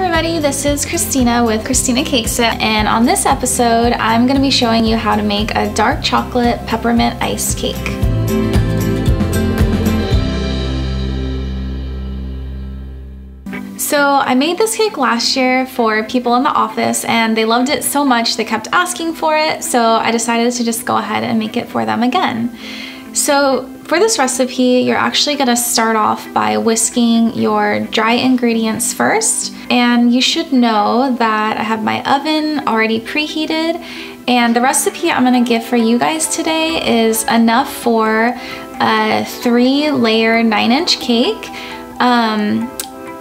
everybody, this is Christina with Christina Cakes It, and on this episode I'm going to be showing you how to make a dark chocolate peppermint ice cake. So I made this cake last year for people in the office and they loved it so much they kept asking for it, so I decided to just go ahead and make it for them again. So for this recipe, you're actually gonna start off by whisking your dry ingredients first. And you should know that I have my oven already preheated, and the recipe I'm gonna give for you guys today is enough for a 3-layer 9-inch cake.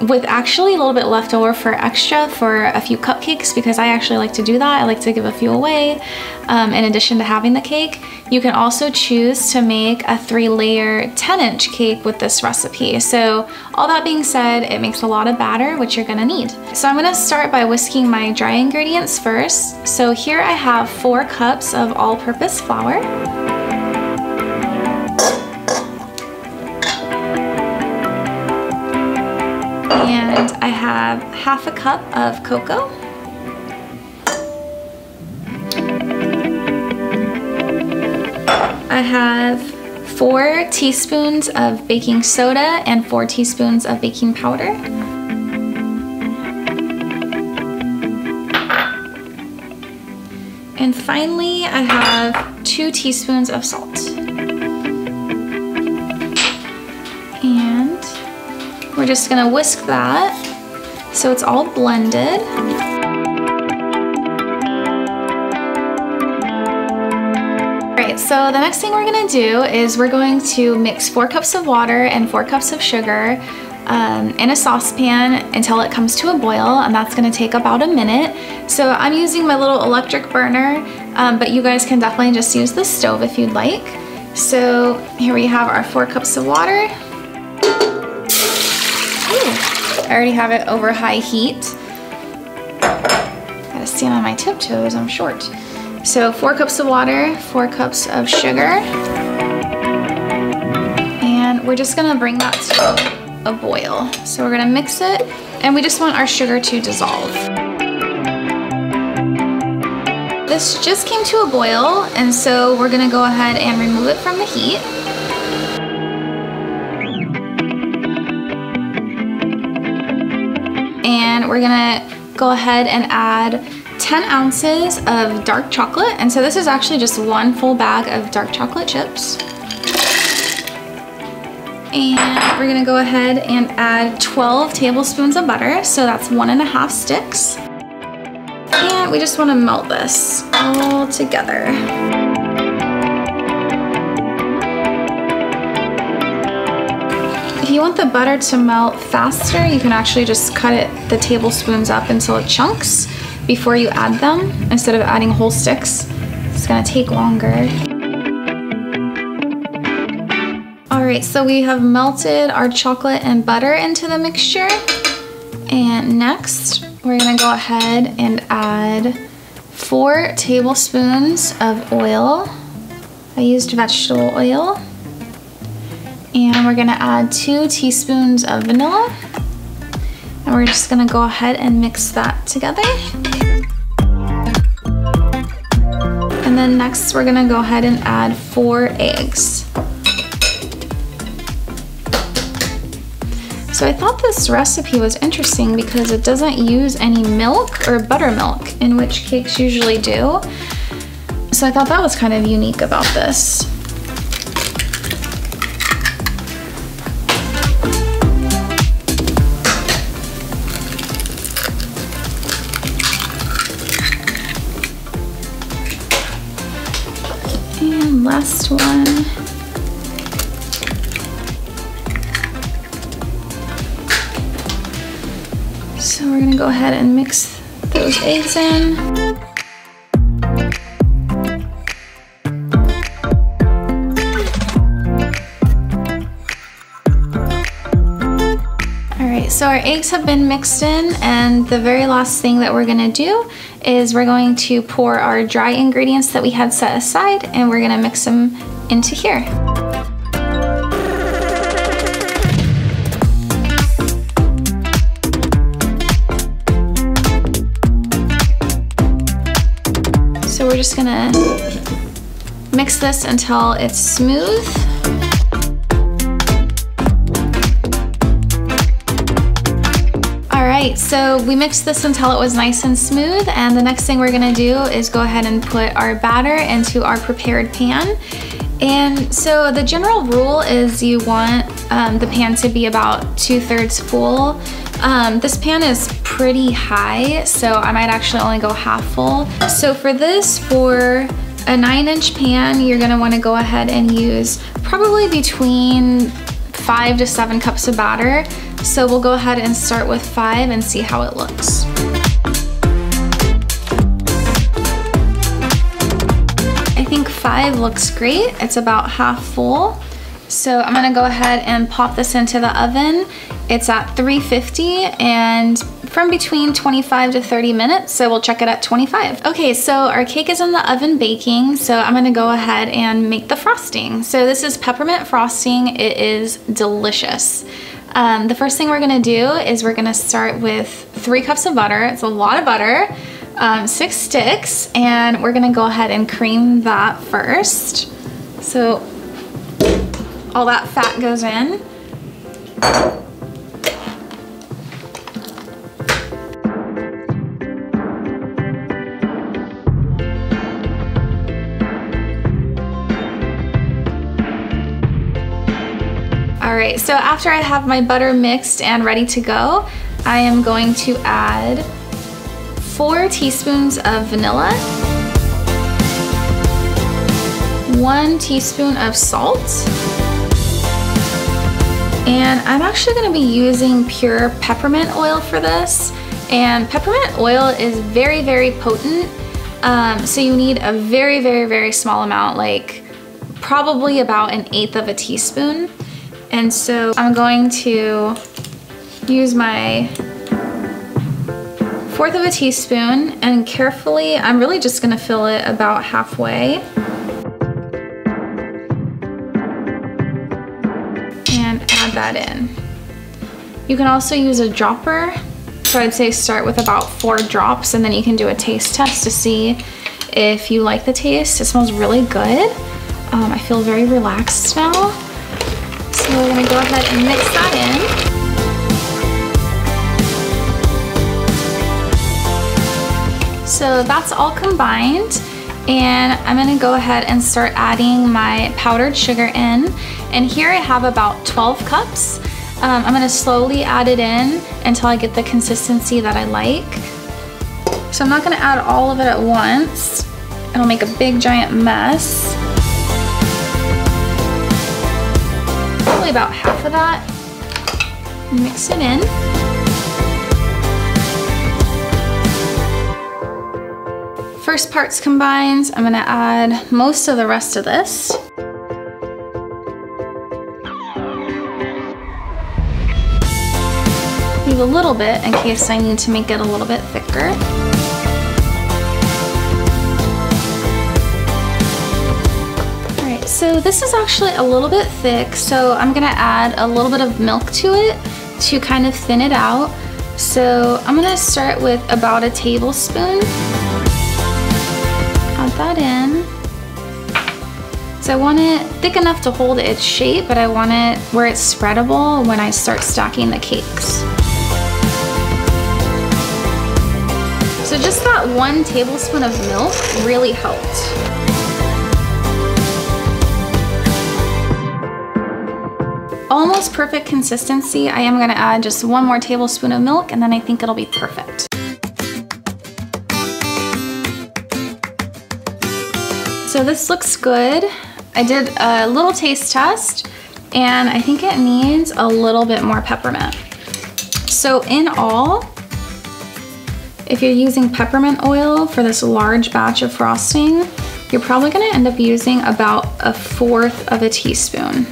With actually a little bit left over for extra for a few cupcakes, because I actually like to do that. I like to give a few away in addition to having the cake. You can also choose to make a 3-layer 10-inch cake with this recipe. So all that being said, it makes a lot of batter, which you're gonna need. So I'm gonna start by whisking my dry ingredients first. So here I have 4 cups of all-purpose flour. And I have half a cup of cocoa. I have 4 teaspoons of baking soda and 4 teaspoons of baking powder. And finally, I have 2 teaspoons of salt. And we're just gonna whisk that so it's all blended. Alright, so the next thing we're gonna do is we're going to mix 4 cups of water and 4 cups of sugar in a saucepan until it comes to a boil, and that's gonna take about a minute. So I'm using my little electric burner, but you guys can definitely just use the stove if you'd like. So here we have our 4 cups of water. I already have it over high heat. Gotta stand on my tiptoes, I'm short. So 4 cups of water, 4 cups of sugar. And we're just gonna bring that to a boil. So we're gonna mix it, and we just want our sugar to dissolve. This just came to a boil, and so we're gonna go ahead and remove it from the heat. And we're gonna go ahead and add 10 ounces of dark chocolate. And so this is actually just 1 full bag of dark chocolate chips. And we're gonna go ahead and add 12 tablespoons of butter. So that's 1.5 sticks. And we just wanna melt this all together. If you want the butter to melt faster, you can actually just cut the tablespoons up into chunks before you add them, instead of adding whole sticks. It's gonna take longer. All right, so we have melted our chocolate and butter into the mixture. And next, we're gonna go ahead and add 4 tablespoons of oil. I used vegetable oil. And we're gonna add 2 teaspoons of vanilla. And we're just gonna go ahead and mix that together. And then next we're gonna go ahead and add 4 eggs. So I thought this recipe was interesting because it doesn't use any milk or buttermilk, in which cakes usually do. So I thought that was kind of unique about this. And last one. So we're gonna go ahead and mix those eggs in. Alright, so our eggs have been mixed in, and the very last thing that we're gonna do is we're going to pour our dry ingredients that we had set aside, and we're gonna mix them into here. just gonna mix this until it's smooth. All right, so we mixed this until it was nice and smooth, and the next thing we're gonna do is go ahead and put our batter into our prepared pan. And so the general rule is you want the pan to be about 2/3 full. This pan is pretty high, so I might actually only go half full. So for this, for a 9-inch pan, you're gonna wanna go ahead and use probably between 5 to 7 cups of batter. So we'll go ahead and start with 5 and see how it looks. I think 5 looks great. It's about half full. So I'm gonna go ahead and pop this into the oven. It's at 350 and from between 25 to 30 minutes, so we'll check it at 25. Okay, so our cake is in the oven baking, so I'm gonna go ahead and make the frosting. So this is peppermint frosting. It is delicious. The first thing we're gonna do is we're gonna start with 3 cups of butter. It's a lot of butter, 6 sticks, and we're gonna go ahead and cream that first. So all that fat goes in. All right, so after I have my butter mixed and ready to go, I am going to add 4 teaspoons of vanilla, 1 teaspoon of salt, and I'm actually gonna be using pure peppermint oil for this. And peppermint oil is very, very potent, so you need a very, very, very small amount, like probably about 1/8 of a teaspoon. And so I'm going to use my 1/4 of a teaspoon and carefully, I'm really just gonna fill it about halfway. And add that in. You can also use a dropper. So I'd say start with about 4 drops and then you can do a taste test to see if you like the taste. It smells really good. I feel very relaxed now. So we're gonna go ahead and mix that in. So that's all combined, and I'm gonna go ahead and start adding my powdered sugar in. And here I have about 12 cups. I'm gonna slowly add it in until I get the consistency that I like. So I'm not gonna add all of it at once. It'll make a big giant mess. Probably about half of that. Mix it in. First part's combined. I'm gonna add most of the rest of this. Leave a little bit in case I need to make it a little bit thicker. So this is actually a little bit thick, so I'm gonna add a little bit of milk to it to kind of thin it out. So I'm gonna start with about a tablespoon. Add that in. So I want it thick enough to hold its shape, but I want it where it's spreadable when I start stacking the cakes. So just that 1 tablespoon of milk really helped. Almost perfect consistency. I am gonna add just 1 more tablespoon of milk and then I think it'll be perfect. So this looks good. I did a little taste test and I think it needs a little bit more peppermint. So in all, if you're using peppermint oil for this large batch of frosting, you're probably gonna end up using about 1/4 of a teaspoon.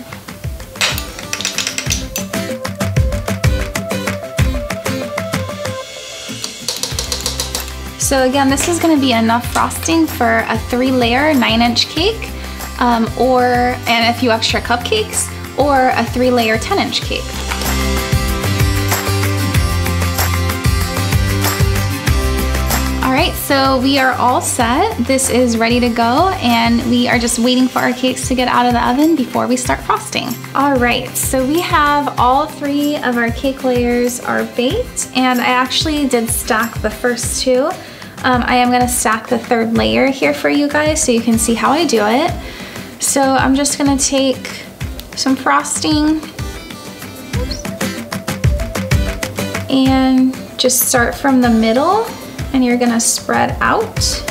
So again, this is gonna be enough frosting for a 3-layer 9-inch cake, and a few extra cupcakes, or a 3-layer 10-inch cake. All right, So we are all set. This is ready to go, and we are just waiting for our cakes to get out of the oven before we start frosting. All right, so we have all 3 of our cake layers are baked, and I actually did stack the first 2. I am gonna stack the 3rd layer here for you guys so you can see how I do it. So I'm just gonna take some frosting and just start from the middle, and you're gonna spread out.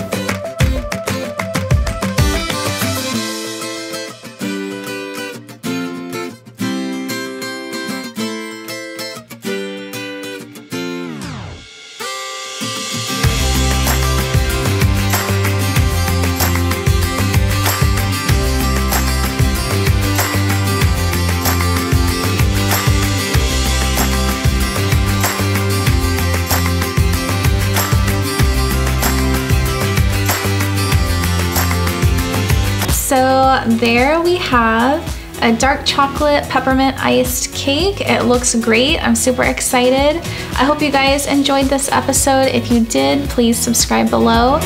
So there we have a dark chocolate peppermint iced cake. It looks great. I'm super excited. I hope you guys enjoyed this episode. If you did, please subscribe below.